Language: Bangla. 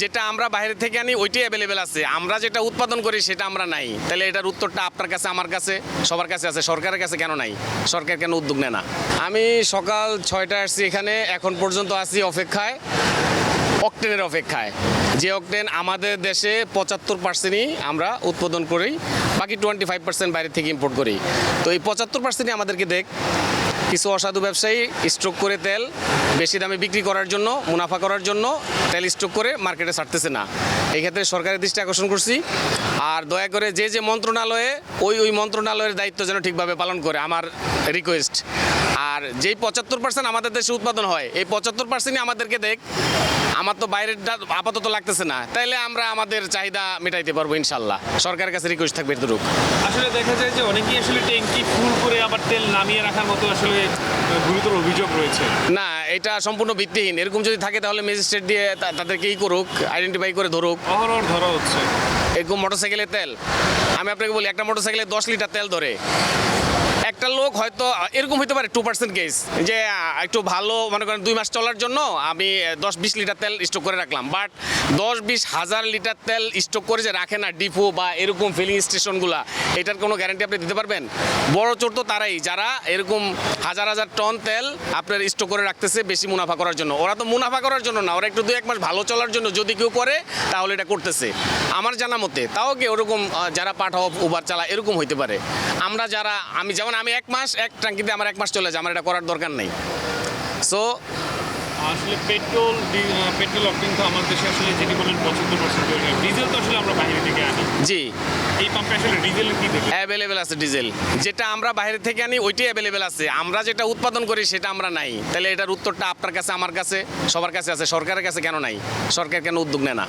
যেটা আমরা বাইরে থেকে আনি ওইটাই অ্যাভেলেবেল আছে, আমরা যেটা উৎপাদন করি সেটা আমরা নাই। তাহলে এটার উত্তরটা আপনার কাছে, আমার কাছে, সবার কাছে আছে, সরকারের কাছে কেন নাই? সরকার কেন উদ্যোগ নেয় না? আমি সকাল 6টায় আসছি এখানে, এখন পর্যন্ত আছি অপেক্ষায়, অকটেনের অপেক্ষায়। যে অকটেন আমাদের দেশে 75%ই আমরা উৎপাদন করি, বাকি 25% বাইরে থেকে ইম্পোর্ট করি। তো এই 75%ই আমাদেরকে দেখ। কিছু অসাধু ব্যবসায়ী স্টক করে তেল বেশি দামে বিক্রি করার জন্য, মুনাফা করার জন্য তেল স্টক করে মার্কেটে ছাড়তেছে না। এই ক্ষেত্রে সরকারের দৃষ্টি আকর্ষণ করছি। আর দয়া করে যে মন্ত্রণালয়ে ওই মন্ত্রণালয়ের দায়িত্ব যেন ঠিকভাবে পালন করে, আমার রিকোয়েস্ট। আর যেই 75% আমাদের দেশে উৎপাদন হয়, এই 75%ই আমাদেরকে দেখ। আমার তো বাইরেরটা আপাতত লাগতেছে না, তাইলে আমরা আমাদের চাহিদা মেটাইতে পারবো ইনশাল্লাহ। সরকারের কাছে রিকোয়েস্ট থাকবে এতটুকু। আসলে দেখা যায় যে অনেকেই আসলে ট্যাঙ্কি ফুল করে আবার তেল নামিয়ে রাখার মতো আসলে গুরুতর অভিযোগ রয়েছে। না, এটা সম্পূর্ণ ভিত্তিহীন। এরকম যদি থাকে তাহলে ম্যাজিস্ট্রেট দিয়ে তাদেরকে করুক, আইডেন্টিফাই করে ধরুক। অহরহ ধরা হচ্ছে এরকম মোটরসাইকেলের তেল, আমি আপনাকে বলি, একটা মোটরসাইকেলে 10 লিটার তেল ধরে। একটা লোক হয়তো এরকম হতে পারে 2% কেস, যে একটু ভালো মনে করেন 2 মাস চলার জন্য আমি 10-20 লিটার তেল স্টক করে রাখলাম। বাট 10-20 হাজার লিটার তেল স্টক করে যে রাখে না ডিপো বা এরকম ফিলিং স্টেশনগুলা, এটার কোনো গ্যারান্টি আপনি দিতে পারবেন? বড় চোর তো তারাই, যারা এরকম হাজার হাজার টন তেল আপনার স্টক করে রাখতেছে বেশি মুনাফা করার জন্য। ওরা তো মুনাফা করার জন্য না, ওরা একটু 2-1 মাস ভালো চলার জন্য যদি কেউ করে তাহলে এটা করতেছে আমার জানা মতে। তাও কি ওরকম যারা পাঠাও উবার চালায় এরকম হইতে পারে। আমরা যারা, আমি 1 মাস এক ট্যাঙ্কিতে আমার 1 মাস চলে যায়, আমার এটা করার দরকার নেই। সো আসলে পেট্রোল অকটেন তো আমার দেশে আসলে যেটি বলেন 75%, ডিজেল তো আসলে আমরা বাইরে থেকে আনি। জি, এই পাম্পে আসলে ডিজেল কি দেখে অ্যাভেলেবেল আছে ডিজেল। যেটা আমরা বাইরে থেকে আনি ওইটাই অ্যাভেলেবেল আছে, আমরা যেটা উৎপাদন করি সেটা আমরা নাই। তাহলে এটার উত্তরটা আপনার কাছে, আমার কাছে, সবার কাছে আছে, সরকারের কাছে কেন নাই? সরকার কেন উদ্যোগ নেয় না?